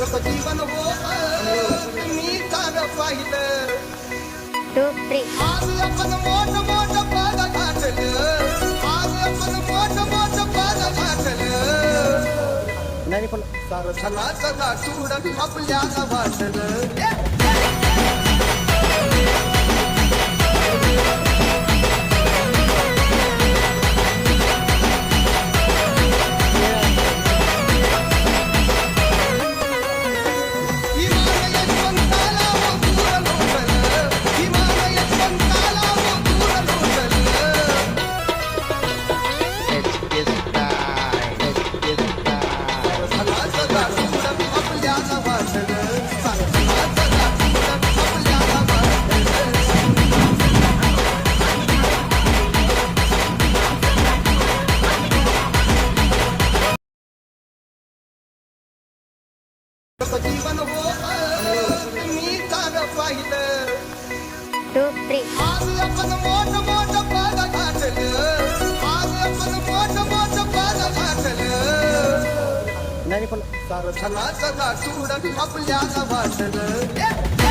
कसं जीवन होत मी तार पाहिलं 2, 3. आज आपण मोठ मोठ पद गाठलं आज आपण मोठ मोठ पद गाठलं नाही पण सारं धनाचं गाठूड आपल्याला वाटलं जीवन होत मी तार पाहिलं 2, 3. आज आपण मोठ मोठ पद गाठलं आज आपण मोठ मोठ पद गाठलं नाही पण सारं धनाचं गाठूड आपल्याला वाटलं